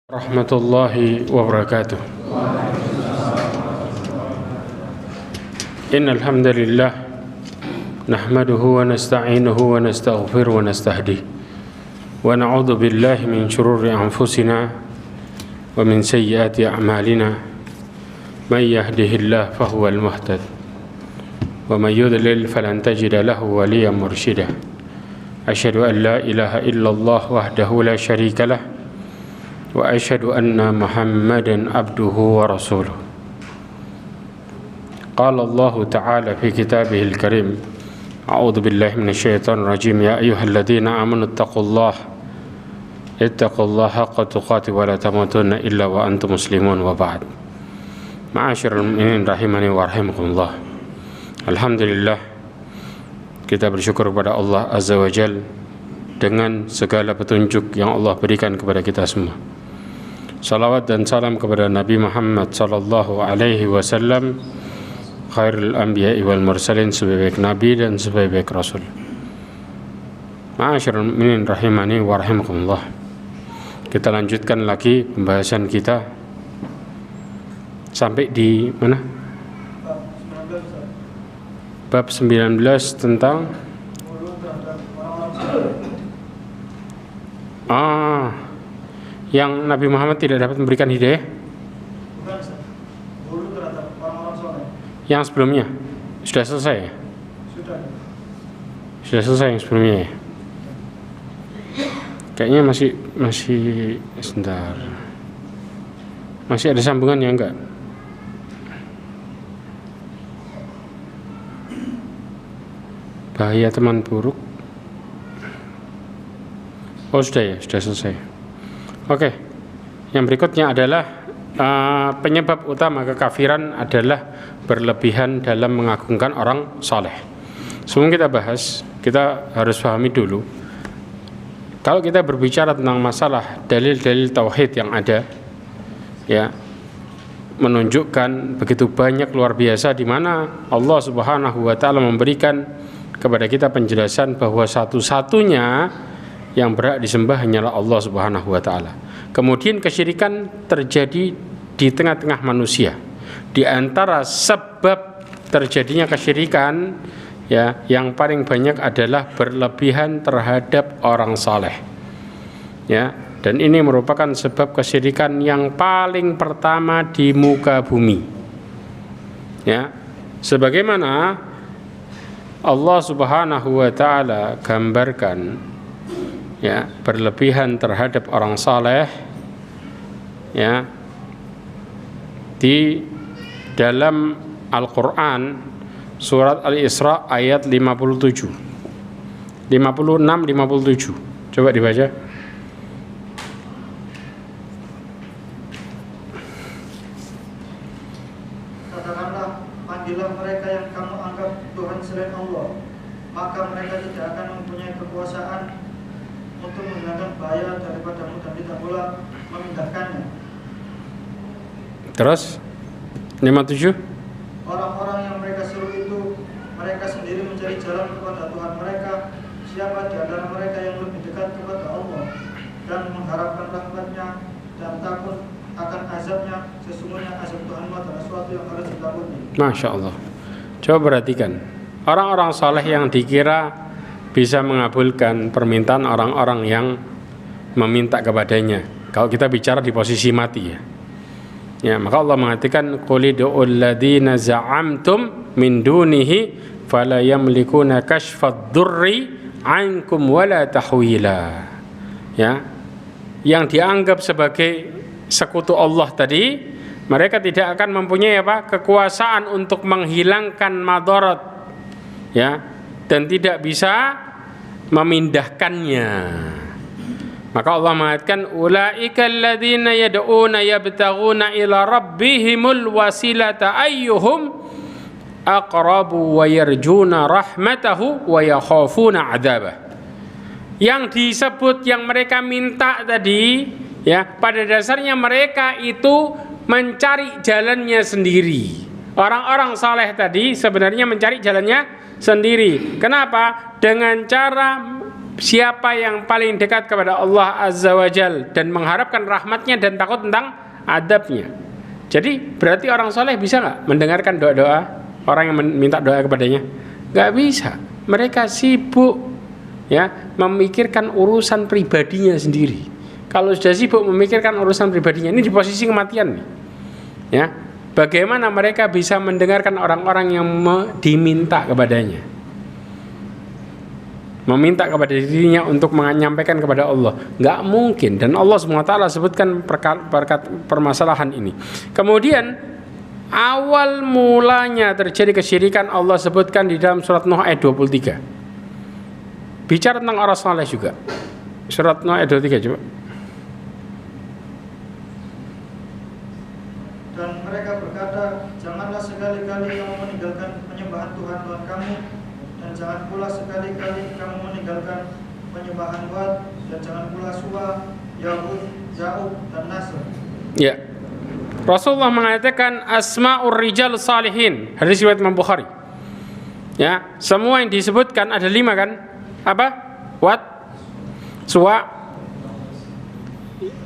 Rahmatullahi wabarakatuh. Innal hamdalillah nahmaduhu wa nasta'inuhu wa nastaghfiruhu wa nastahdihi wa na'udzu billahi min shururi anfusina wa min sayyiati a'malina may yahdihillahu fahuwal muhtad wa may yudlil falan tajida lahu waliyyan mursyida. Asyhadu an la ilaha illallah wahdahu la syarika lah wa asyhadu anna Muhammadan abduhu wa rasuluh. Qala Allah ta'ala fi kitabihil karim, a'udzu billahi minasyaitonir rajim, ya ayyuhalladzina amanu ittaqullaha haqqa tuqatih wa la tamutunna illa wa antum muslimun wa ba'd. Ma'asyiral mu'minin rahimani wa rahimakumullah. Alhamdulillah, kita bersyukur kepada Allah Azza wa Jalla dengan segala petunjuk yang Allah berikan kepada kita semua. Salawat dan salam kepada Nabi Muhammad sallallahu alaihi wasallam, khairul anbiya'i wal mursalin, sebaik nabi dan sebaik rasul. Ma'asyiral mu'minin rahimani wa rahimakumullah. Kita lanjutkan lagi pembahasan kita sampai di mana? Bab 19 tentang yang Nabi Muhammad tidak dapat memberikan hidayah. Yang sebelumnya sudah selesai ya? Sudah selesai yang sebelumnya ya? Kayaknya masih sebentar. Masih ada sambungan ya, enggak? Bahaya teman buruk. Oh sudah ya, sudah selesai. Oke, yang berikutnya adalah penyebab utama kekafiran adalah berlebihan dalam mengagungkan orang saleh. Sebelum kita bahas, kita harus pahami dulu, kalau kita berbicara tentang masalah dalil-dalil tauhid yang ada, ya, menunjukkan begitu banyak luar biasa di mana Allah Subhanahu wa taala memberikan kepada kita penjelasan bahwa satu-satunya yang berhak disembah hanyalah Allah Subhanahu wa taala. Kemudian kesyirikan terjadi di tengah-tengah manusia. Di antara sebab terjadinya kesyirikan, ya, yang paling banyak adalah berlebihan terhadap orang saleh. Ya, dan ini merupakan sebab kesyirikan yang paling pertama di muka bumi. Ya, sebagaimana Allah Subhanahu wa taala gambarkan, ya, berlebihan terhadap orang saleh, ya, di dalam Al-Quran surat Al-Isra ayat 56-57. Coba dibaca. Katakanlah, panggillah mereka yang kamu anggap Tuhan selain Allah, maka mereka tidak akan mempunyai kekuasaan untuk menghilangkan bahaya daripadamu dan tidak pula memindahkannya. Terus 57. Orang-orang yang mereka seru itu, mereka sendiri mencari jalan kepada Tuhan mereka. Siapa di antara mereka yang lebih dekat kepada Allah dan mengharapkan rahmat-Nya dan takut akan azab-Nya? Sesungguhnya azab Tuhan adalah sesuatu yang harus ditakuti. Masya Allah. Coba perhatikan, orang-orang saleh yang dikira bisa mengabulkan permintaan orang-orang yang meminta kepadanya. Kalau kita bicara di posisi mati, ya, ya, maka Allah mengatakan qul ud'ul ladzina za'amtum min dunihi fala yamlikuna kashfad durri 'ankum wala tahwila. Ya, yang dianggap sebagai sekutu Allah tadi, mereka tidak akan mempunyai kekuasaan untuk menghilangkan madarat, ya, dan tidak bisa memindahkannya. Maka Allah mengatakan ulaika alladzina yad'una yabtaghuna ila rabbihimul wasilata ayyuhum aqrabu wa yarjuna rahmatahu wa yakhafuna 'adzabah. Yang disebut, yang mereka minta tadi, ya, pada dasarnya mereka itu mencari jalannya sendiri. Orang-orang saleh tadi sebenarnya mencari jalannya sendiri. Kenapa? Dengan cara siapa yang paling dekat kepada Allah Azza wa Jal dan mengharapkan rahmatnya dan takut tentang adabnya. Jadi berarti orang soleh bisa nggak mendengarkan doa-doa orang yang minta doa kepadanya? Nggak bisa. Mereka sibuk ya memikirkan urusan pribadinya sendiri. Kalau sudah sibuk memikirkan urusan pribadinya, ini di posisi kematian nih. Ya, bagaimana mereka bisa mendengarkan orang-orang yang diminta kepadanya? Meminta kepada dirinya untuk menyampaikan kepada Allah, nggak mungkin. Dan Allah SWT sebutkan permasalahan ini. Kemudian awal mulanya terjadi kesyirikan Allah sebutkan di dalam surat Nuh ayat 23. Bicara tentang orang saleh juga. Surat Nuh ayat 23 coba. Dan mereka berkata, janganlah sekali-kali kamu meninggalkan penyembahan Tuhan kamu, dan jangan pula sekali-kali kamu meninggalkan penyembahan Wat, dan jangan pula Suwa, Yahud, Ya'ub, dan Nasr. Ya, Rasulullah mengatakan asma'ur rijal salihin, hadis riwayat Imam Bukhari. Ya, semua yang disebutkan ada 5 kan? Apa? Wat, Suwa,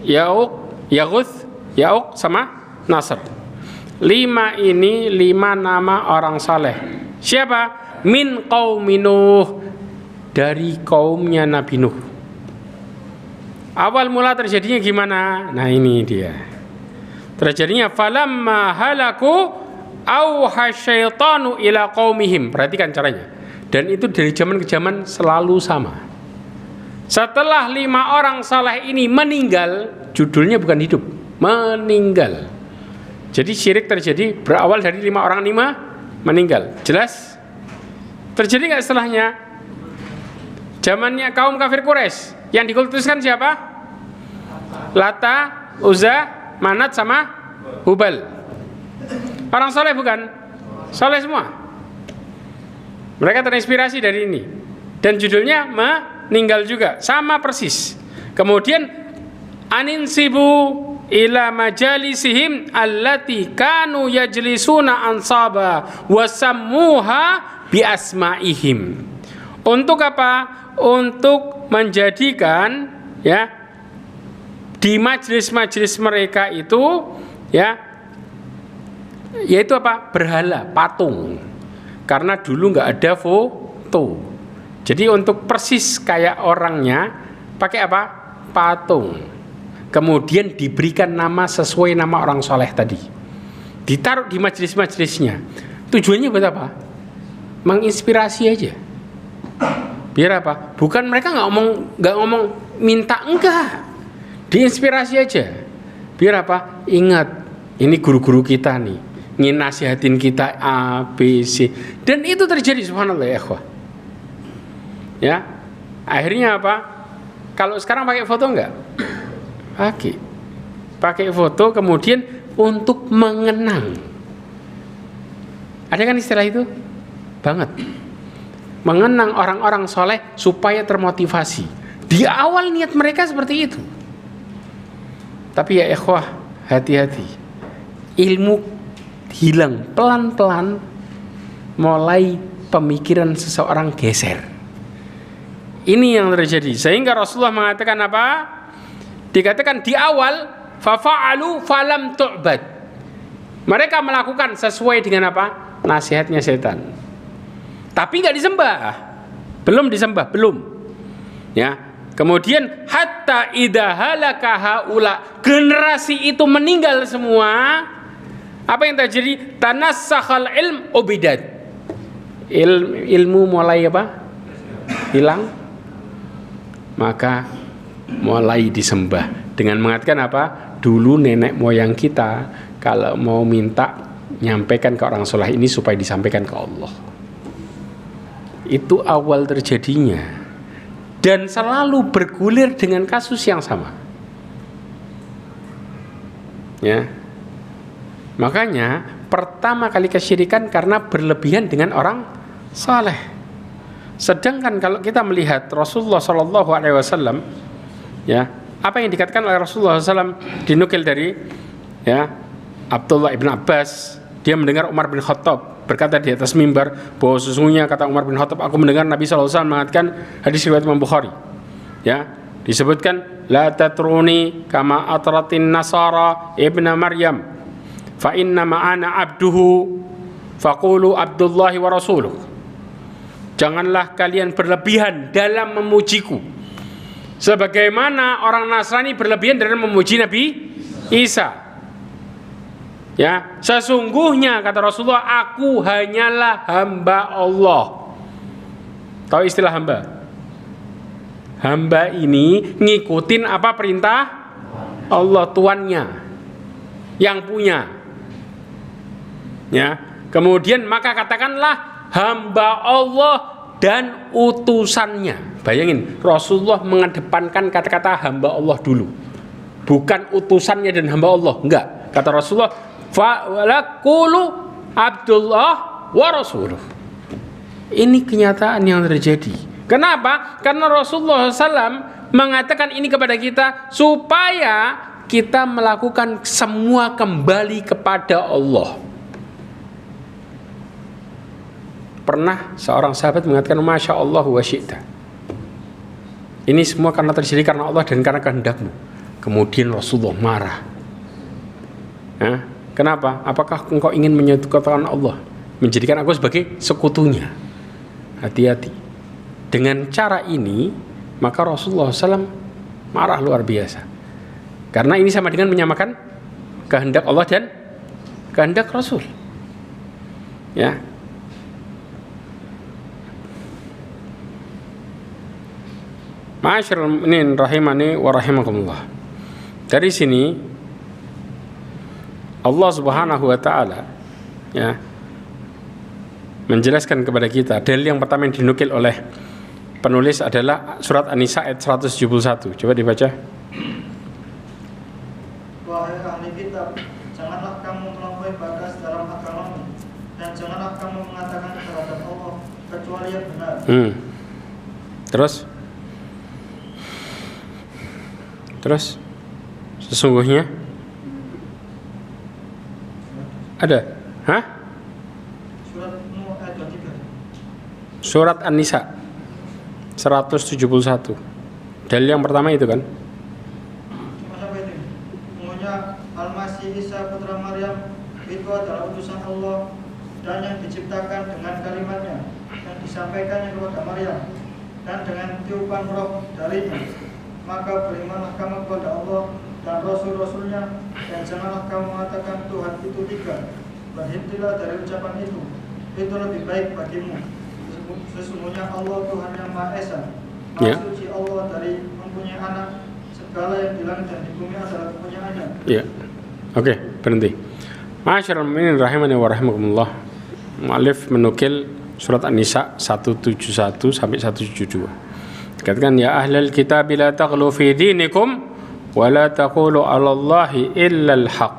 Ya'uth, Ya'uq sama Nasr. 5 ini 5 nama orang saleh. Siapa? Min qaumi Nuh, dari kaumnya Nabi Nuh. Awal mula terjadinya gimana? Nah ini dia. Terjadinya falamma halaku auha syaitanu ila qaumihim. Perhatikan caranya. Dan itu dari zaman ke zaman selalu sama. Setelah 5 orang saleh ini meninggal, judulnya bukan hidup, meninggal. Jadi syirik terjadi berawal dari 5 orang ini meninggal. Jelas? Terjadi nggak setelahnya? Zamannya kaum kafir Quraisy yang dikultuskan siapa? Lata, Uzza, Manat sama Hubal. Orang soleh bukan? Soleh semua. Mereka terinspirasi dari ini. Dan judulnya meninggal juga, sama persis. Kemudian aninsibu ila majalisihim allati kanu yajlisuna ansaba wasammuha bi asma'ihim. Untuk apa? Untuk menjadikan ya di majelis-majelis mereka itu ya yaitu apa? Berhala, patung. Karena dulu nggak ada foto. Jadi untuk persis kayak orangnya pakai apa? Patung. Kemudian diberikan nama sesuai nama orang soleh tadi. Ditaruh di majelis-majelisnya. Tujuannya buat apa? Menginspirasi aja. Biar apa? Bukan mereka nggak ngomong minta, enggak. Diinspirasi aja. Biar apa? Ingat, ini guru-guru kita nih, nasihatin kita A, B, C. Dan itu terjadi, subhanallah ya ikhwah. Ya. Akhirnya apa? Kalau sekarang pakai foto enggak? Pakai foto, kemudian untuk mengenang. Ada kan istilah itu? Banget. Mengenang orang-orang soleh supaya termotivasi. Di awal niat mereka seperti itu. Tapi ya ikhwah, hati-hati. Ilmu hilang pelan-pelan, mulai pemikiran seseorang geser. Ini yang terjadi. Sehingga Rasulullah mengatakan apa? Dikatakan di awal fafa'alu falam tu'bad. Mereka melakukan sesuai dengan apa? Nasihatnya setan. Tapi nggak disembah. Belum disembah, belum. Ya. Kemudian hatta idza halaka haula, generasi itu meninggal semua. Apa yang terjadi? Tanassakhal ilm ubidat. Ilmu mulai apa? Hilang. Maka mulai disembah dengan mengatakan apa? Dulu nenek moyang kita kalau mau minta nyampaikan ke orang soleh ini supaya disampaikan ke Allah. Itu awal terjadinya. Dan selalu bergulir dengan kasus yang sama. Ya. Makanya pertama kali kesyirikan karena berlebihan dengan orang saleh. Sedangkan kalau kita melihat Rasulullah SAW, ya, apa yang dikatakan oleh Rasulullah SAW dinukil dari ya Abdullah ibn Abbas, dia mendengar Umar bin Khattab berkata di atas mimbar bahwa sesungguhnya kata Umar bin Khattab, aku mendengar Nabi SAW mengatakan, hadis riwayat Imam Bukhari, ya, disebutkan la tatruni kama atratin nasara ibna Maryam fa inna ma'ana abduhu faqulu abdullahi wa rasuluh. Janganlah kalian berlebihan dalam memujiku sebagaimana orang Nasrani berlebihan dalam memuji Nabi Isa. Ya, sesungguhnya kata Rasulullah, aku hanyalah hamba Allah. Tahu istilah hamba? Hamba ini ngikutin apa perintah Allah, tuannya yang punya. Ya, kemudian maka katakanlah hamba Allah dan utusannya. Bayangin, Rasulullah mengedepankan kata-kata hamba Allah dulu, bukan utusannya dan hamba Allah. Enggak, kata Rasulullah, fa'laqulu Abdullah wa rasuluh. Ini kenyataan yang terjadi. Kenapa? Karena Rasulullah SAW mengatakan ini kepada kita supaya kita melakukan semua kembali kepada Allah. Pernah seorang sahabat mengatakan, Masya Allah wa syi'ta. Ini semua karena terjadi karena Allah dan karena kehendakmu. Kemudian Rasulullah marah. Kenapa? Apakah engkau ingin menyekutukan Allah, menjadikan aku sebagai sekutunya? Hati-hati. Dengan cara ini, maka Rasulullah SAW marah luar biasa. Karena ini sama dengan menyamakan kehendak Allah dan kehendak Rasul. Ya. Ma'asyiral mu'minin rahimani wa rahimakumullah. Dari sini Allah Subhanahu wa taala, ya, menjelaskan kepada kita. Dalil yang pertama yang dinukil oleh penulis adalah surat An-Nisa ayat 171. Coba dibaca. Wahai ahli kitab, janganlah kamu melampaui batas dalam agamamu, dan janganlah kamu mengatakan terhadap Allah kecuali yang benar. Terus sesungguhnya ada? Surat An-Nisa 171. Dalil yang pertama itu kan? Sesungguhnya Al-Masih Isa putra Maryam itu adalah utusan Allah dan yang diciptakan dengan kalimatnya yang disampaikannya kepada Maryam dan dengan tiupan roh darinya. Maka berimanlah kamu kepada Allah dan Rasul-Rasulnya, dan janganlah kamu mengatakan Tuhan itu tiga. Berhentilah dari ucapan itu lebih baik bagimu. Sesungguhnya Allah Tuhan yang Maha Esa, Maha Suci Allah dari mempunyai anak. Segala yang di langit dan di bumi adalah kepunyaannya. Ya, oke, berhenti. Ma'asyiral mu'minin rahimani wa rahimakumullah. Mu'allif menukil surat An-Nisa 171 sampai 172. Katakan, ya ahlal kitab la taghlu fi dinikum wa la taqulu 'ala Allahi illa al-haq.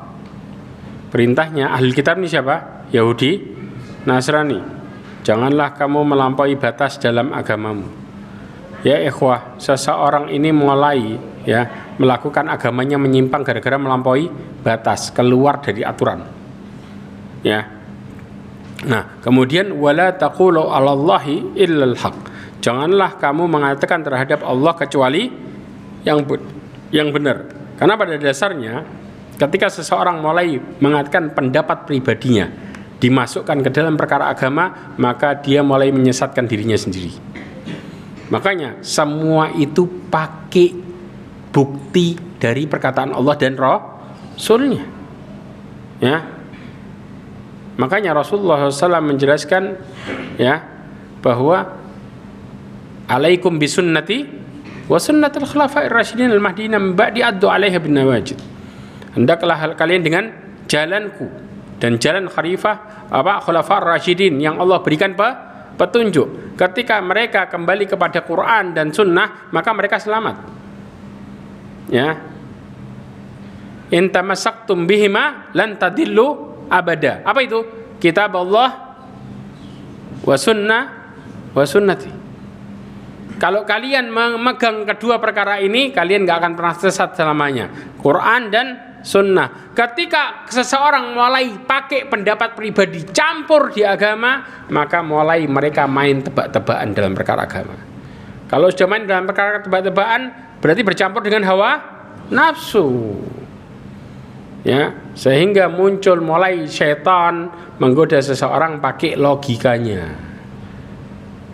Perintahnya ahli kitab ini siapa? Yahudi, Nasrani. Janganlah kamu melampaui batas dalam agamamu. Ya ikhwah, seseorang ini mulai melakukan agamanya menyimpang gara-gara melampaui batas, keluar dari aturan. Ya. Nah, kemudian wala taqulu 'ala Allahi illa al-haq. Janganlah kamu mengatakan terhadap Allah kecuali yang benar. Karena pada dasarnya ketika seseorang mulai mengatakan pendapat pribadinya dimasukkan ke dalam perkara agama, maka dia mulai menyesatkan dirinya sendiri. Makanya semua itu pakai bukti dari perkataan Allah dan Rasulnya. Ya. Makanya Rasulullah SAW menjelaskan bahwa alaikum bisunnati wa sunnatul khulafa'ir rasyidin al-mahdiyyin min ba'di addu 'alaiha bin nawajid. Hendaklah kalian dengan jalanku dan jalan khulafa'ir rasyidin yang Allah berikan petunjuk. Ketika mereka kembali kepada Quran dan sunnah, maka mereka selamat. Ya. In tamassaktum bihima lan tadillu abada. Apa itu? Kitab Allah wa sunnati. Kalau kalian memegang kedua perkara ini, kalian gak akan pernah sesat selamanya. Quran dan sunnah. Ketika seseorang mulai pakai pendapat pribadi campur di agama, maka mulai mereka main tebak-tebakan dalam perkara agama. Kalau sudah main dalam perkara tebak-tebakan, berarti bercampur dengan hawa nafsu. Ya, sehingga muncul mulai syaitan menggoda seseorang pakai logikanya.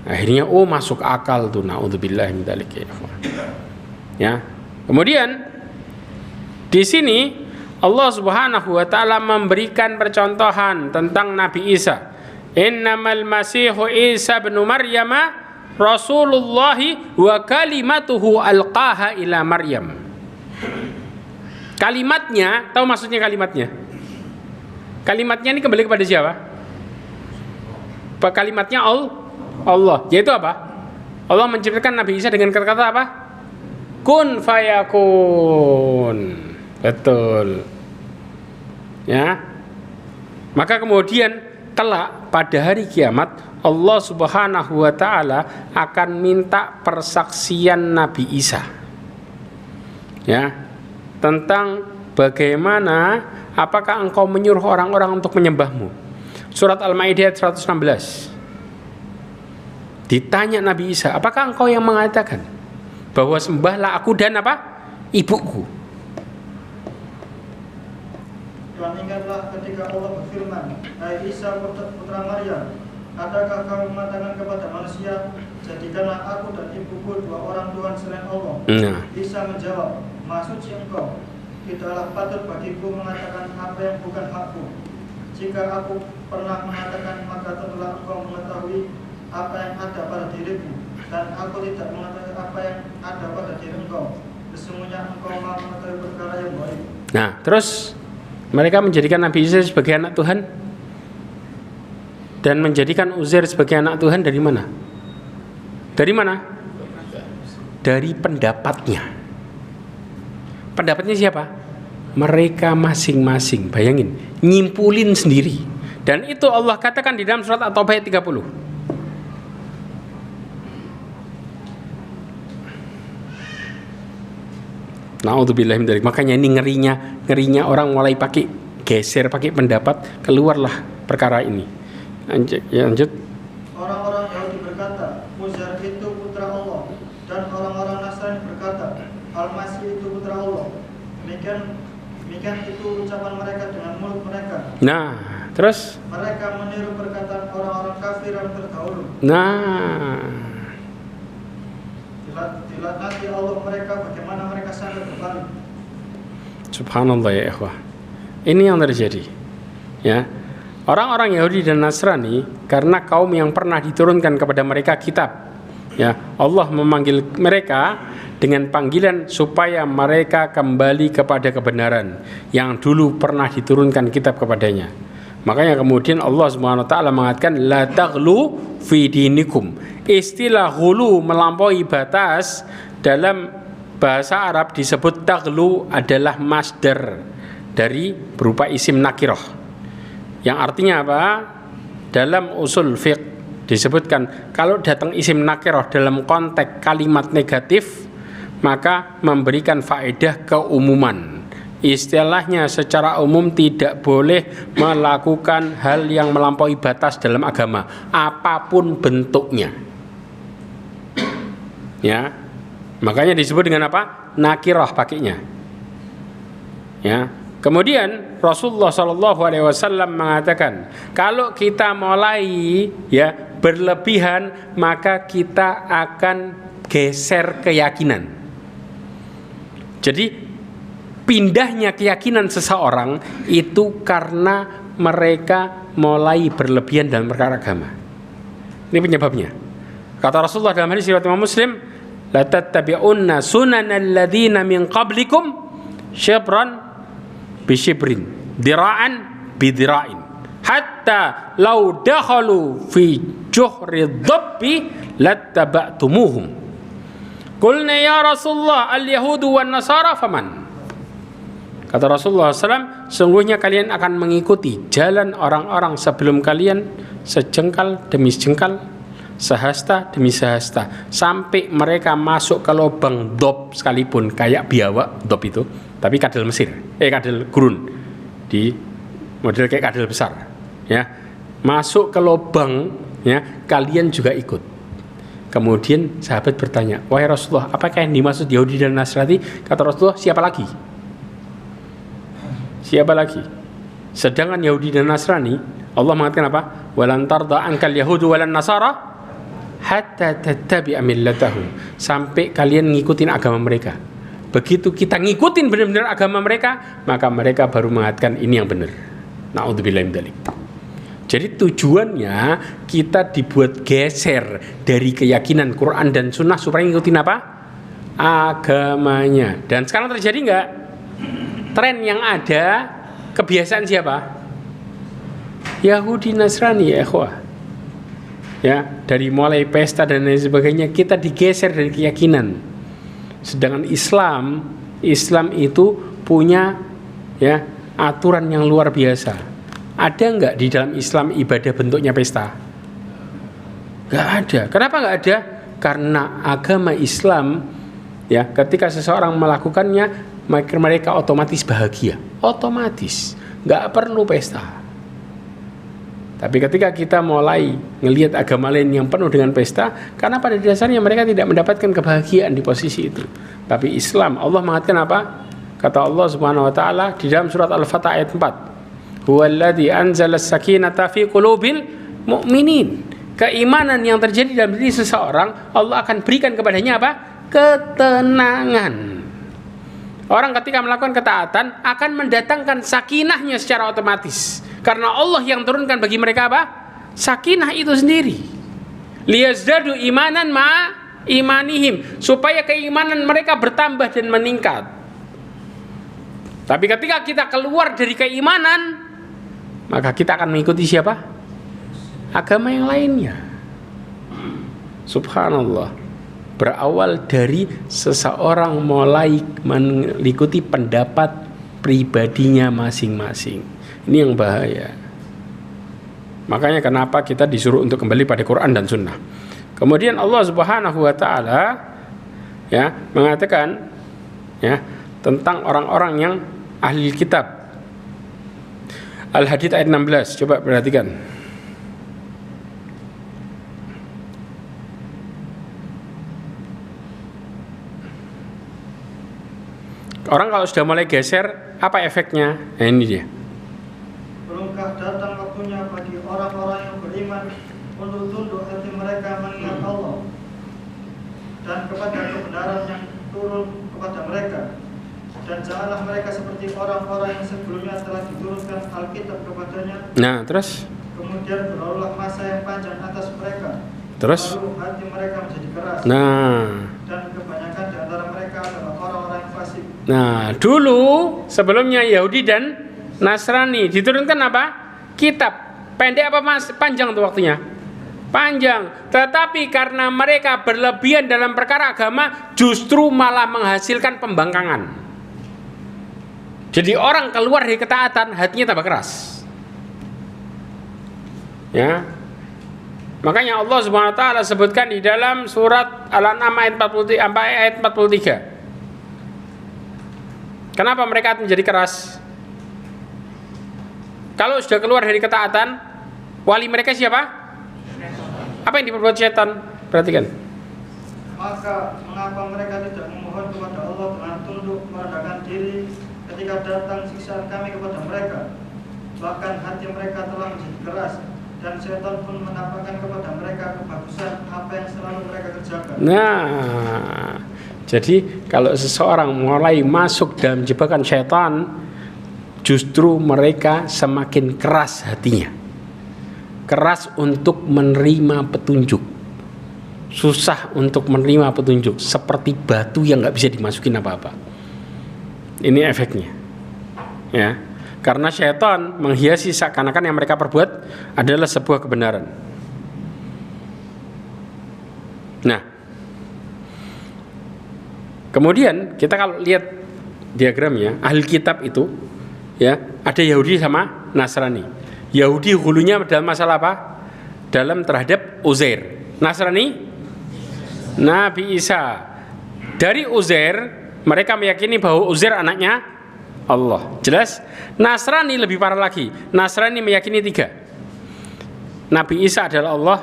Akhirnya masuk akal tuh, naudzubillah min dzalik. Ya. Kemudian di sini Allah Subhanahu wa taala memberikan percontohan tentang Nabi Isa. Innamal masihu Isa bin Maryam Rasulullah wa kalimatuhu alqaha ila Maryam. Kalimatnya, tahu maksudnya kalimatnya? Kalimatnya ini kembali kepada siapa? Kalimatnya Allah. Yaitu apa? Allah menciptakan Nabi Isa dengan kata-kata apa? Kun fayakun. Betul. Ya. Maka kemudian kelak pada hari kiamat Allah Subhanahu wa taala akan minta persaksian Nabi Isa. Ya. Tentang bagaimana, apakah engkau menyuruh orang-orang untuk menyembahmu? Surat Al-Maidah 116. Ditanya Nabi Isa, apakah engkau yang mengatakan bahwa sembahlah aku dan apa? Ibuku. Dan ingatlah ketika Allah berfirman, hai Isa putra Maryam, adakah kamu mengatakan kepada manusia, jadikanlah aku dan ibuku dua orang Tuhan selain Allah? Isa menjawab, maksud engkau, tidaklah patut bagiku mengatakan apa yang bukan hakku. Jika aku pernah mengatakan, maka tentulah engkau mengetahui apa yang ada pada diriku, dan aku tidak mengetahui apa yang ada pada diri engkau. Sesungguhnya engkau maha mengetahui perkara yang baik. Nah, terus mereka menjadikan Nabi Isa sebagai anak Tuhan dan menjadikan Uzair sebagai anak Tuhan dari mana? Dari mana? Dari pendapatnya. Pendapatnya siapa? Mereka masing-masing. Bayangin, nyimpulin sendiri. Dan itu Allah katakan di dalam surat At-Taubah ayat 30. Na'udzubillah min dzalik. Makanya ini ngerinya orang mulai pakai geser, pakai pendapat, keluarlah perkara ini. Lanjut. Orang-orang Yahudi berkata, Uzair itu putra Allah, dan orang-orang Nasrani berkata, Al-Masih itu putra Allah. Demikian itu ucapan mereka dengan mulut mereka. Nah, terus mereka meniru perkataan orang-orang kafir yang terdahulu. Nah, dilaknati Allah mereka, bagaimana mereka sangat berbalik. Subhanallah ya ikhwah. Ini yang terjadi. Ya. Orang-orang Yahudi dan Nasrani karena kaum yang pernah diturunkan kepada mereka kitab. Ya, Allah memanggil mereka dengan panggilan supaya mereka kembali kepada kebenaran yang dulu pernah diturunkan kitab kepadanya. Makanya kemudian Allah Subhanahu wa taala mengatakan la taghlu fi dinikum. Istilah ghulu, melampaui batas, dalam bahasa Arab disebut taghlu adalah masdar dari berupa isim nakirah. Yang artinya apa? Dalam usul fiqh disebutkan kalau datang isim nakirah dalam konteks kalimat negatif, maka memberikan faedah keumuman. Istilahnya secara umum tidak boleh melakukan hal yang melampaui batas dalam agama, apapun bentuknya. Ya, makanya disebut dengan apa? Nakirah pakainya. Ya. Kemudian Rasulullah SAW mengatakan, kalau kita mulai berlebihan, maka kita akan geser keyakinan. Jadi pindahnya keyakinan seseorang itu karena mereka mulai berlebihan dalam perkara agama. Ini penyebabnya. Kata Rasulullah dalam hadis riwayat Imam Muslim, la tattabi'unna sunanal ladzina min qablikum syibran bisyibrin dira'an bidira'in hatta law dakhalu fi juhri dhabbi lattaba'tumuhum. Qulna ya Rasulullah al-yahudu wan nasara faman. Kata Rasulullah SAW, sungguhnya kalian akan mengikuti jalan orang-orang sebelum kalian, sejengkal demi sejengkal, sehasta demi sehasta, sampai mereka masuk ke lubang dob sekalipun, kayak biawak dob itu, tapi kadal Mesir, kadal gurun di model kayak kadal besar, ya. Masuk ke lubang, ya, kalian juga ikut. Kemudian sahabat bertanya, wahai Rasulullah, apakah yang dimaksud Yahudi dan Nasrani? Kata Rasulullah, siapa lagi? Siapa lagi? Sedangkan Yahudi dan Nasrani, Allah mengatakan apa? Walan tarda ankal yahudu walan nasara hatta tattabi'a millatahum, sampai kalian ngikutin agama mereka. Begitu kita ngikutin benar-benar agama mereka, maka mereka baru mengatakan ini yang benar. Na'udzubillahi min dzalik. Jadi tujuannya kita dibuat geser dari keyakinan Quran dan Sunnah supaya ngikutin apa? Agamanya. Dan sekarang terjadi nggak? Tren yang ada, kebiasaan siapa? Yahudi Nasrani, ya ikhwah. Ya, dari mulai pesta dan lain sebagainya kita digeser dari keyakinan. Sedangkan Islam itu punya, ya, aturan yang luar biasa. Ada nggak di dalam Islam ibadah bentuknya pesta? Nggak ada. Kenapa nggak ada? Karena agama Islam, ya, ketika seseorang melakukannya, mereka otomatis bahagia, otomatis, nggak perlu pesta. Tapi ketika kita mulai ngelihat agama lain yang penuh dengan pesta, karena pada dasarnya mereka tidak mendapatkan kebahagiaan di posisi itu. Tapi Islam, Allah mengatakan apa? Kata Allah Subhanahu wa taala di dalam surat Al-Fatah ayat 4. Huwallazi anzala as-sakinata fi qulubil mu'minin. Keimanan yang terjadi dalam diri seseorang, Allah akan berikan kepadanya apa? Ketenangan. Orang ketika melakukan ketaatan akan mendatangkan sakinahnya secara otomatis. Karena Allah yang turunkan bagi mereka apa? Sakinah itu sendiri. Liyazdadu imanan ma imanihim, supaya keimanan mereka bertambah dan meningkat. Tapi ketika kita keluar dari keimanan, maka kita akan mengikuti siapa? Agama yang lainnya. Subhanallah. Berawal dari seseorang mulai mengikuti pendapat pribadinya masing-masing. Ini yang bahaya. Makanya kenapa kita disuruh untuk kembali pada Quran dan Sunnah. Kemudian Allah Subhanahu wa taala, ya, mengatakan, ya, tentang orang-orang yang ahli kitab. Al-Hadid ayat 16, coba perhatikan. Orang kalau sudah mulai geser, apa efeknya? Nah, ini dia. Belumkah datang waktunya bagi orang-orang yang beriman untuk tunduk hati mereka mengingat Allah dan kepada kebenaran yang turun kepada mereka, dan janganlah mereka seperti orang-orang yang sebelumnya telah diturunkan Alkitab kepadanya. Nah, terus? Kemudian berlalulah masa yang panjang atas mereka. Terus? Lalu hati mereka menjadi keras. Nah. Dan kebanyakan di antara mereka adalah orang-orang yang fasik. Nah, dulu sebelumnya Yahudi dan Nasrani diturunkan apa? Kitab. Pendek apa panjang tuh waktunya? Panjang. Tetapi karena mereka berlebihan dalam perkara agama, justru malah menghasilkan pembangkangan. Jadi orang keluar dari ketaatan, hatinya tambah keras. Ya. Makanya Allah Subhanahu wa taala sebutkan di dalam surat Al-An'am ayat 43. Kenapa mereka menjadi keras? Kalau sudah keluar dari ketaatan, wali mereka siapa? Apa yang diperbuat setan? Perhatikan. Maka mengapa mereka tidak memohon kepada Allah dengan tunduk merendahkan diri ketika datang siksaan kami kepada mereka? Bahkan hati mereka telah menjadi keras, dan setan pun menampakkan kepada mereka kebagusan apa yang selalu mereka kerjakan. Nah, jadi kalau seseorang mulai masuk dalam jebakan setan, justru mereka semakin keras hatinya, keras untuk menerima petunjuk, susah untuk menerima petunjuk, seperti batu yang nggak bisa dimasukin apa-apa. Ini efeknya, ya. Karena syaitan menghiasi seakan-akan yang mereka perbuat adalah sebuah kebenaran. Nah, kemudian kita kalau lihat diagramnya, ahli kitab itu, ya, ada Yahudi sama Nasrani. Yahudi hulunya dalam masalah apa? Dalam terhadap Uzair. Nasrani Nabi Isa. Dari Uzair Mereka meyakini bahwa Uzair anaknya Allah. Jelas? Nasrani lebih parah lagi. Nasrani meyakini 3. Nabi Isa adalah Allah,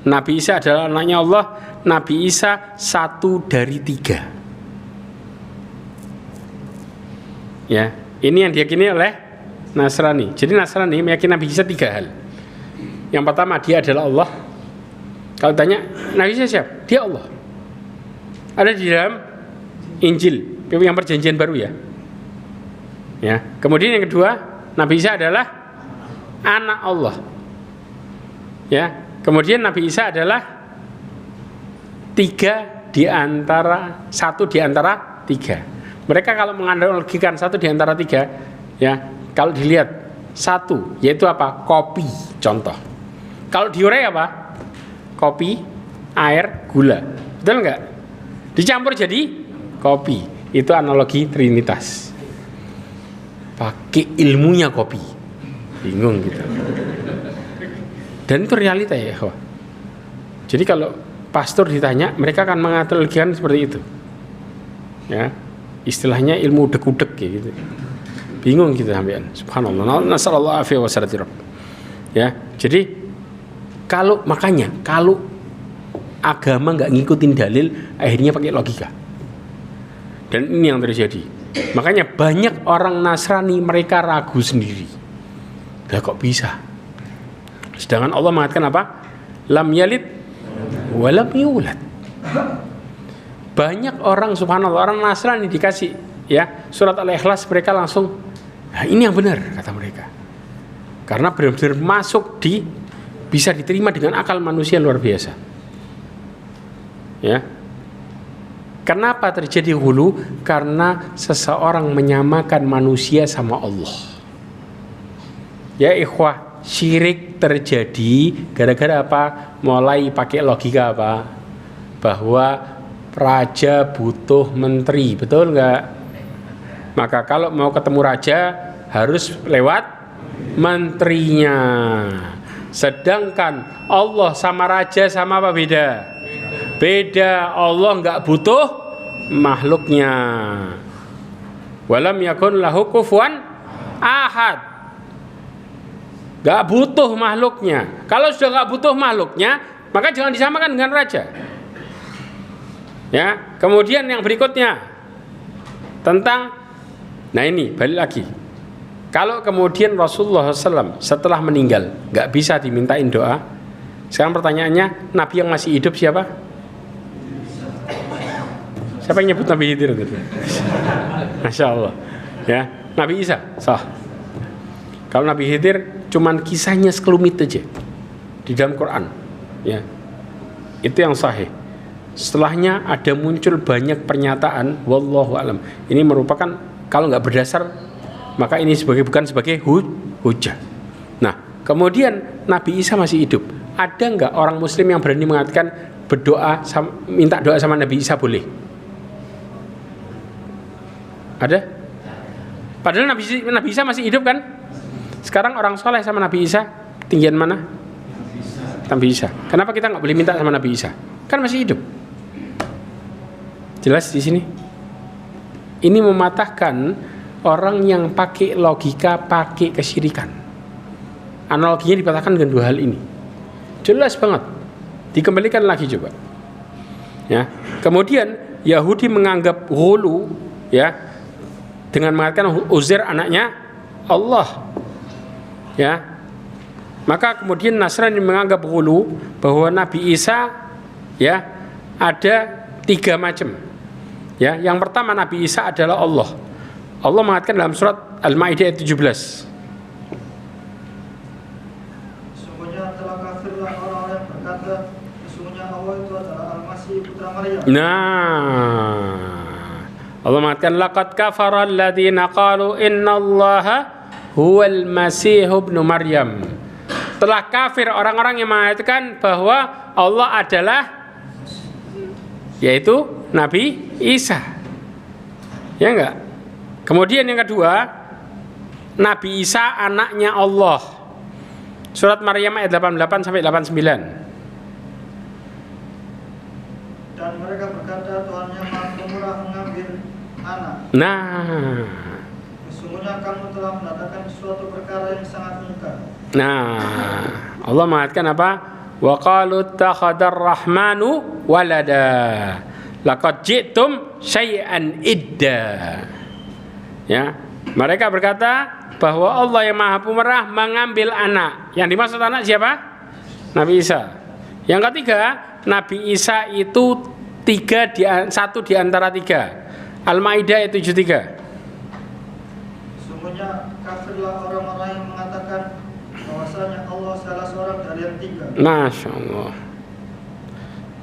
Nabi Isa adalah anaknya Allah, Nabi Isa 1 dari 3. Ya, ini yang diyakini oleh Nasrani. Jadi Nasrani meyakini Nabi Isa 3 hal. Yang pertama, dia adalah Allah. Kalau tanya, Nabi Isa siapa? Dia Allah. Ada di dalam Injil yang perjanjian baru ya. Ya. Kemudian yang kedua, Nabi Isa adalah anak Allah. Ya. Kemudian Nabi Isa adalah 1 di antara 3. Mereka kalau menganalogikan 1 di antara 3, ya, kalau dilihat 1, yaitu apa? Kopi, contoh. Kalau diurai apa? Kopi, air, gula. Betul enggak? Dicampur jadi kopi. Itu analogi Trinitas. Pakai ilmunya kopi. Bingung gitu. Dan itu realita ya. Jadi kalau pastor ditanya, mereka akan menganalogikan seperti itu. Ya. Istilahnya ilmu udek-udek gitu. Bingung kita sampean. Subhanallah. Nasallallahu alaihi wasallam. Ya. Jadi kalau agama nggak ngikutin dalil, akhirnya pakai logika. Dan ini yang terjadi. Makanya banyak orang Nasrani mereka ragu sendiri. Lah kok bisa? Sedangkan Allah mengatakan apa? Lam yalid wa lam yulad. Banyak orang subhanallah, orang Nasrani dikasih ya surat Al-Ikhlas, mereka langsung, nah ini yang benar kata mereka. Karena benar-benar masuk bisa diterima dengan akal manusia luar biasa. Ya. Kenapa terjadi hulu? Karena seseorang menyamakan manusia sama Allah. Ya ikhwah, syirik terjadi gara-gara apa? Mulai pakai logika apa? Bahwa raja butuh menteri, betul nggak? Maka kalau mau ketemu raja harus lewat menterinya. Sedangkan Allah sama raja sama apa beda? Beda. Allah nggak butuh makhluknya. Walam yakun lahu kufuwan ahad. Nggak butuh makhluknya. Kalau sudah nggak butuh makhluknya, maka jangan disamakan dengan raja. Ya. Kemudian yang berikutnya tentang, nah ini balik lagi. Kalau kemudian Rasulullah SAW setelah meninggal nggak bisa dimintain doa, sekarang pertanyaannya, Nabi yang masih hidup siapa? Siapa yang nyebut Nabi Khidir tadi? Masya Allah. Ya, Nabi Isa sah. Kalau Nabi Khidir cuman kisahnya sekelumit aja di dalam Quran. Ya, itu yang sahih. Setelahnya ada muncul banyak pernyataan, wallahu alam. Ini merupakan kalau nggak berdasar, maka ini bukan sebagai hujah. Nah, kemudian Nabi Isa masih hidup. Ada nggak orang Muslim yang berani mengatakan minta doa sama Nabi Isa boleh? Ada? Padahal Nabi Isa masih hidup kan? Sekarang orang soleh sama Nabi Isa tinggian mana? Nabi Isa. Kenapa kita nggak boleh minta sama Nabi Isa? Kan masih hidup. Jelas di sini. Ini mematahkan orang yang pakai logika, pakai kesyirikan. Analoginya dipatahkan dengan 2 hal ini. Jelas banget. Dikembalikan lagi coba. Ya. Kemudian Yahudi menganggap ghulu, ya, dengan mengatakan Uzair anaknya Allah. Ya. Maka kemudian Nasrani menganggap ghulu bahwa Nabi Isa, ya, ada 3 macam. Ya, yang pertama Nabi Isa adalah Allah. Allah mengatakan dalam surat Al-Maidah ayat 17. Sesungguhnya telah kafirlah orang-orang yang berkata, sesungguhnya Allah itu adalah Al-Masih putra Maryam. Nah, Allah mengatakan laqad kafara alladziina qalu innallaha huwal masih ibnu Maryam. Telah kafir orang-orang yang mengatakan bahwa Allah adalah, yaitu Nabi Isa. Ya enggak? Kemudian yang kedua, Nabi Isa anaknya Allah. Surat Maryam ayat 88 sampai 89. Dan mereka berkata Tuhannya Maha Pemurah mengambil anak. Nah, Sesungguhnya kamu telah mengatakan suatu perkara yang sangat mungkar. Allah mengatakan apa? Wa qalu ittakhadar rahmanu walada laqad ji'tum syai'an idda. Ya, mereka berkata bahwa Allah yang Maha Pemerah mengambil anak. Yang dimaksud anak siapa? Nabi Isa. Yang ketiga, Nabi Isa itu satu di antara tiga. Al-Maidah ayat 73. Sesungguhnya kafirlah orang-orang yang mengatakan bahwasanya Allah salah seorang dari yang tiga. Masya Allah.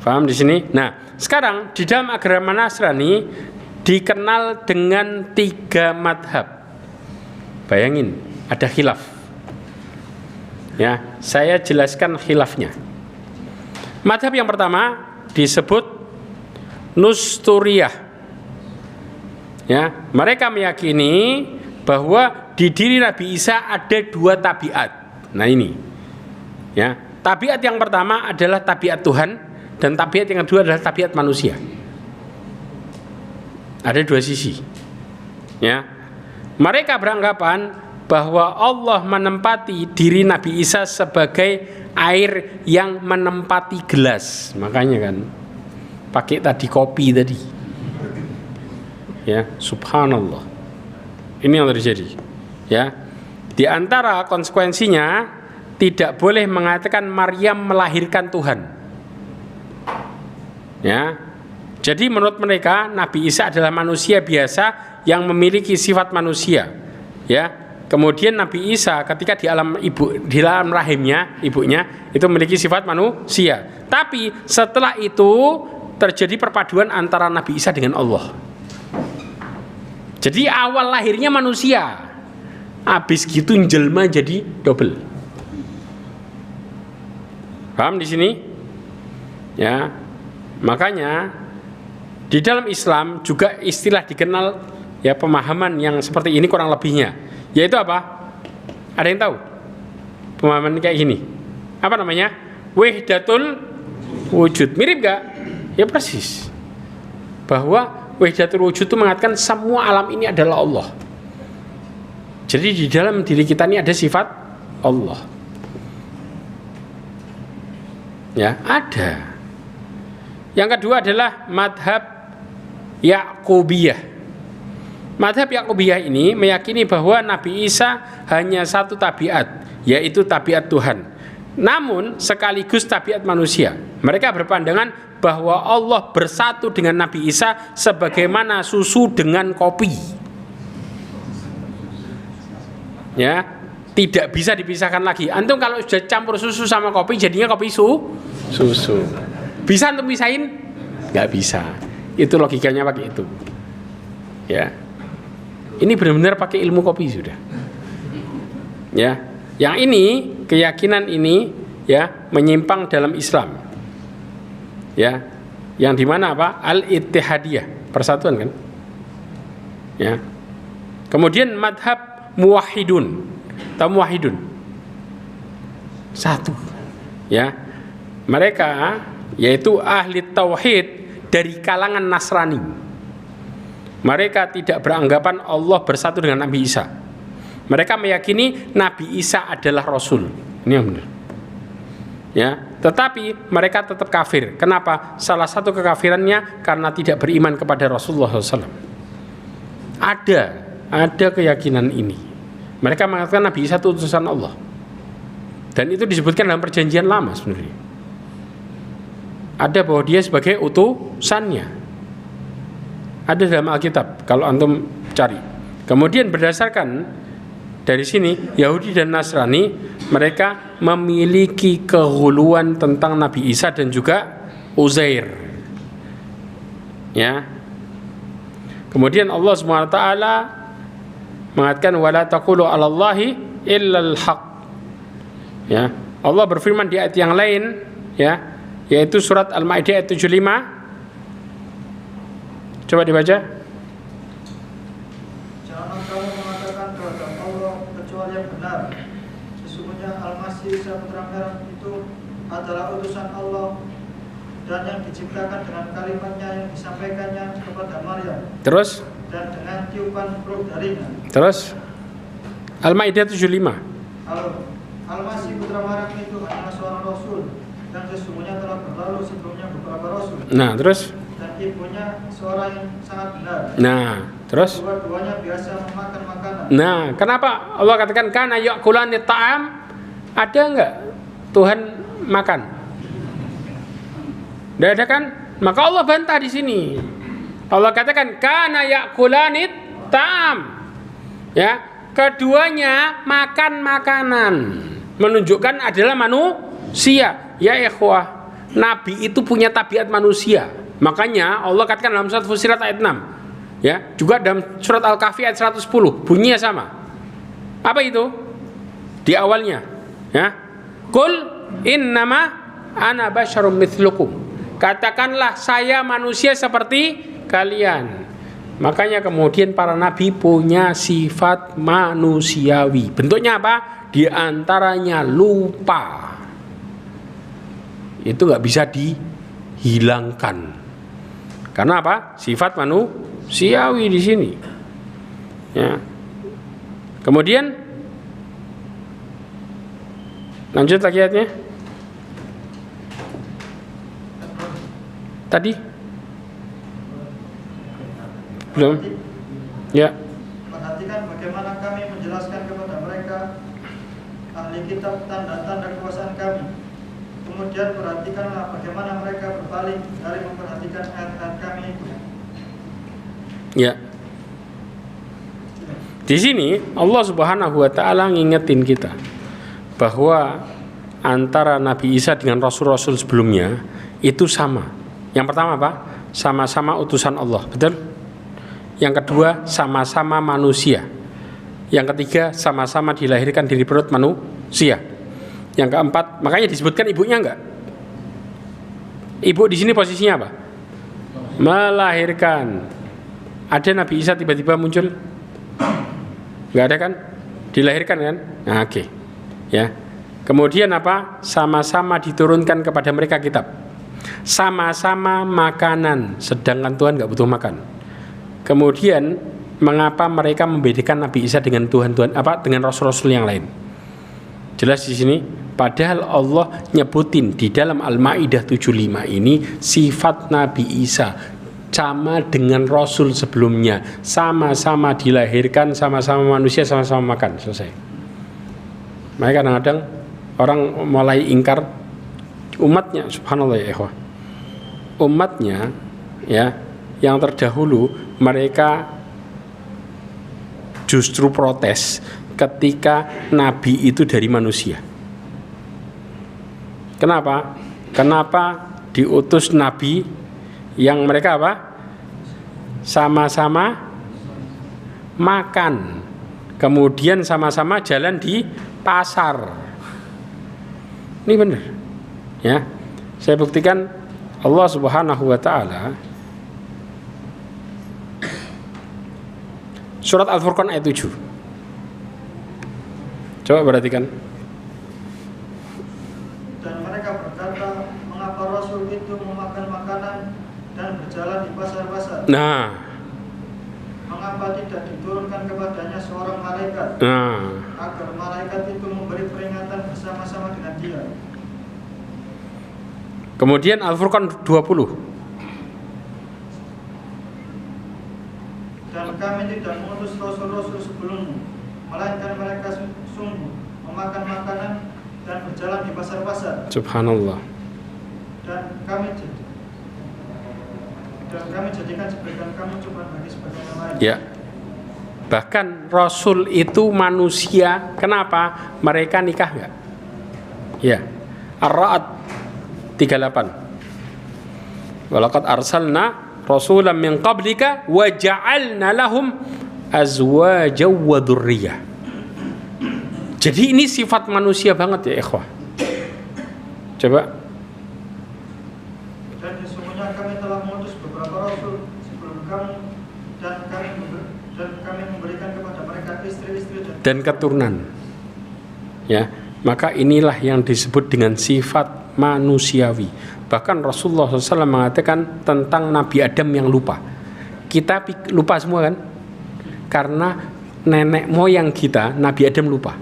Paham di sini? Nah, sekarang di dalam agama Nasrani dikenal dengan 3 madhab. Bayangin, ada khilaf. Ya, saya jelaskan khilafnya. Madhab yang pertama disebut Nusturiyah. Ya, mereka meyakini bahwa di diri Nabi Isa ada 2 tabiat. Nah ini, ya, tabiat yang pertama adalah tabiat Tuhan dan tabiat yang kedua adalah tabiat manusia. Ada 2 sisi. Ya, mereka beranggapan bahwa Allah menempati diri Nabi Isa sebagai air yang menempati gelas. Makanya kan pakai tadi kopi tadi. Ya, subhanallah. Ini yang terjadi. Ya. Di antara konsekuensinya tidak boleh mengatakan Maryam melahirkan Tuhan. Ya. Jadi menurut mereka Nabi Isa adalah manusia biasa yang memiliki sifat manusia. Ya. Kemudian Nabi Isa ketika di dalam rahimnya ibunya itu memiliki sifat manusia. Tapi setelah itu terjadi perpaduan antara Nabi Isa dengan Allah. Jadi awal lahirnya manusia, habis gitu jelma jadi double. Paham di sini? Ya, makanya di dalam Islam juga istilah dikenal ya pemahaman yang seperti ini kurang lebihnya, yaitu apa? Ada yang tahu? Pemahaman kayak gini, apa namanya? Wahdatul wujud. Mirip gak? Ya persis. Bahwa Wahdatul wujud itu mengatakan semua alam ini adalah Allah. Jadi di dalam diri kita ini ada sifat Allah. Ya, ada. Yang kedua adalah madhab Ya'qubiyah. Madhab Ya'qubiyah ini meyakini bahwa Nabi Isa hanya satu tabiat, yaitu tabiat Tuhan, namun sekaligus tabiat manusia. Mereka berpandangan bahwa Allah bersatu dengan Nabi Isa sebagaimana susu dengan kopi. Ya, tidak bisa dipisahkan lagi. Antum kalau sudah campur susu sama kopi jadinya kopi susu. Bisa antum pisahin? Nggak bisa. Itu logikanya pakai itu. Ya. Ini benar-benar pakai ilmu kopi sudah. Ya. Yang ini, keyakinan ini ya menyimpang dalam Islam. Ya, yang dimana apa? Al-Ittihadiyah, persatuan kan? Ya. Kemudian madhab muwahhidun. Tahu muwahhidun? Satu. Ya. Mereka yaitu ahli tauhid dari kalangan Nasrani. Mereka tidak beranggapan Allah bersatu dengan Nabi Isa. Mereka meyakini Nabi Isa adalah Rasul. Ini yang benar. Ya, tetapi mereka tetap kafir. Kenapa? Salah satu kekafirannya karena tidak beriman kepada Rasulullah SAW. Ada keyakinan ini. Mereka mengatakan Nabi Isa itu utusan Allah. Dan itu disebutkan dalam perjanjian lama sebenarnya. Ada bahwa dia sebagai utusannya. Ada dalam Alkitab kalau antum cari. Kemudian berdasarkan dari sini Yahudi dan Nasrani mereka memiliki kehuluan tentang Nabi Isa dan juga Uzair. Ya. Kemudian Allah SWT mengatakan wala taqulu 'alallahi illal haq. Ya. Allah berfirman di ayat yang lain ya, yaitu surat Al-Maidah ayat 75. Coba dibaca. Jangan kamu mengatakan terhadap Allah kecuali yang benar. Sesungguhnya Al-Masih Isa putra Maryam itu adalah utusan Allah dan yang diciptakan dengan kalimatnya yang disampaikannya kepada Maryam. Terus? dan dengan tiupan ruh darinya. Terus Al-Maidah 75. Al-Masih putra Maryam itu adalah seorang rasul dan sesungguhnya telah berlalu sebelumnya beberapa rasul. Nah, terus Dan ibunya seorang yang sangat benar. nah, terus Dua-duanya biasa memakan makanan. nah, kenapa Allah katakan kana ya'kulani ta'am? Ada enggak Tuhan makan? Tidak ada kan? Maka Allah bantah di sini. Allah katakan kana ya'kulani ta'am. Ya, keduanya makan makanan, menunjukkan adalah manusia. Ya ikhwah, Nabi itu punya tabiat manusia. Makanya Allah katakan dalam surat Fussilat ayat 6. Ya, juga dalam surat Al-Kahfi ayat 110, bunyinya sama. Apa itu? Di awalnya, ya. Qul innama ana basyarum mithlukum. Katakanlah saya manusia seperti kalian. Makanya kemudian para nabi punya sifat manusiawi. Bentuknya apa? Di antaranya lupa. Itu nggak bisa dihilangkan. Karena apa? Sifat manusiawi di sini. Ya. Kemudian lanjut lagi ayatnya. Tadi belum? Ya. Perhatikan bagaimana kami menjelaskan kepada mereka ahli kitab tanda-tanda kekuasaan kami. Kemudian perhatikanlah bagaimana mereka berpaling dari memperhatikan ayat-ayat kami itu. Ya. Di sini Allah Subhanahu wa taala ngingetin kita bahwa antara Nabi Isa dengan rasul-rasul sebelumnya itu sama. Yang pertama apa? Sama-sama utusan Allah, betul? Yang kedua, sama-sama manusia. Yang ketiga, sama-sama dilahirkan dari perut manusia. Yang keempat, makanya disebutkan ibunya enggak? Ibu di sini posisinya apa? Melahirkan. Ada Nabi Isa tiba-tiba muncul? Enggak ada kan? Dilahirkan kan? Nah, oke. Ya. Kemudian apa? Sama-sama diturunkan kepada mereka kitab. Sama-sama makanan, sedangkan Tuhan enggak butuh makan. Kemudian mengapa mereka membedakan Nabi Isa dengan Tuhan-Tuhan dengan rasul-rasul yang lain? Jelas di sini. Padahal Allah nyebutin di dalam Al-Maidah 75 ini sifat Nabi Isa sama dengan Rasul sebelumnya, sama-sama dilahirkan, sama-sama manusia, sama-sama makan. Selesai. Makanya kadang-kadang orang mulai ingkar umatnya, subhanallah ya ikhwah. Umatnya ya yang terdahulu mereka justru protes ketika Nabi itu dari manusia. Kenapa? Kenapa diutus Nabi yang mereka apa? Sama-sama makan, kemudian sama-sama jalan di pasar. Ini benar, ya. Saya buktikan Allah Subhanahu wa taala surat Al-Furqan ayat 7. Coba perhatikan. Dan mereka berkata, mengapa Rasul itu memakan makanan dan berjalan di pasar-pasar? Nah, mengapa tidak diturunkan kepadanya seorang malaikat agar malaikat itu memberi peringatan bersama-sama dengan dia? Kemudian Al-Furqan 20. Dan kami tidak mengutus rasul-rasul sebelummu, melainkan mereka sungguh memakan makanan dan berjalan di pasar-pasar. Subhanallah. Dan kami jadikan sebagian kami cuma bagi sebagian yang lain. Ya. Bahkan Rasul itu manusia. Kenapa? Mereka nikah enggak? Ya. Ar-Ra'd 38. Walaqad arsalna rasulan min qablika wa ja'alna lahum azwajan wa dzurriyyah. Jadi ini sifat manusia banget ya ikhwah. Coba. Dan sesungguhnya kami telah mengutus beberapa rasul sebelum kamu dan kami memberikan kepada mereka istri-istri dan keturunan. Ya, maka inilah yang disebut dengan sifat manusiawi. Bahkan Rasulullah SAW mengatakan tentang Nabi Adam yang lupa. kita lupa semua kan? Karena nenek moyang kita Nabi Adam lupa.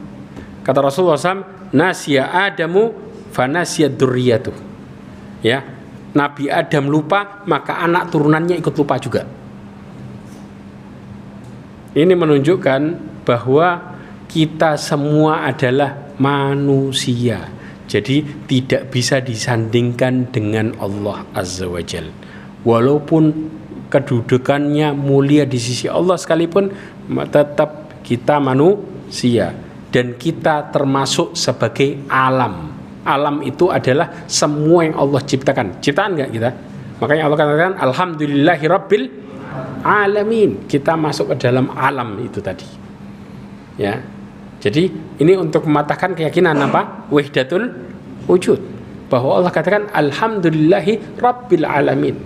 Kata Rasulullah SAW, nasya Adamu fanasya dzurriyyatuh. Ya, Nabi Adam lupa, maka anak turunannya ikut lupa juga. Ini menunjukkan bahwa kita semua adalah manusia. Jadi tidak bisa disandingkan dengan Allah Azza wa Jal. Walaupun kedudukannya mulia di sisi Allah sekalipun, tetap kita manusia. Dan kita termasuk sebagai alam. Alam itu adalah semua yang Allah ciptakan. Ciptaan enggak kita? Makanya Allah katakan alhamdulillahi rabbil alamin. Kita masuk ke dalam alam itu tadi. Ya. Jadi ini untuk mematahkan keyakinan apa? Wahdatul wujud. Bahwa Allah katakan alhamdulillahi rabbil alamin.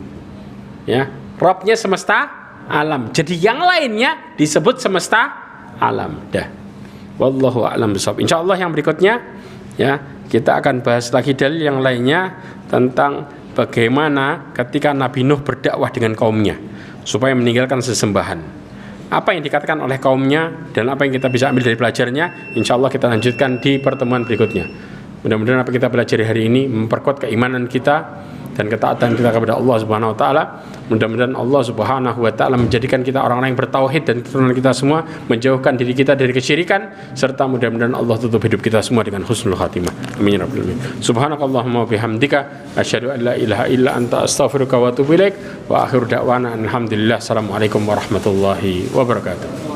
Ya, Rabbnya semesta alam. Jadi yang lainnya disebut semesta alam. Dah. Wallahu a'lam bishawab. Insyaallah yang berikutnya ya, kita akan bahas lagi dalil yang lainnya tentang bagaimana ketika Nabi Nuh berdakwah dengan kaumnya supaya meninggalkan sesembahan. Apa yang dikatakan oleh kaumnya dan apa yang kita bisa ambil dari pelajarnya, insyaallah kita lanjutkan di pertemuan berikutnya. Mudah-mudahan apa kita pelajari hari ini memperkuat keimanan kita dan ketaatan kita kepada Allah Subhanahu wa taala. Mudah-mudahan Allah Subhanahu wa taala menjadikan kita orang-orang yang bertauhid dan keturunan kita semua, menjauhkan diri kita dari kesyirikan, serta mudah-mudahan Allah tutup hidup kita semua dengan husnul khatimah. Amin ya rabbal alamin. Subhanakallahumma wa bihamdika asyhadu an la ilaha illa anta astaghfiruka wa atubu ilaik wa akhiru da'wana alhamdulillah. Assalamualaikum warahmatullahi wabarakatuh.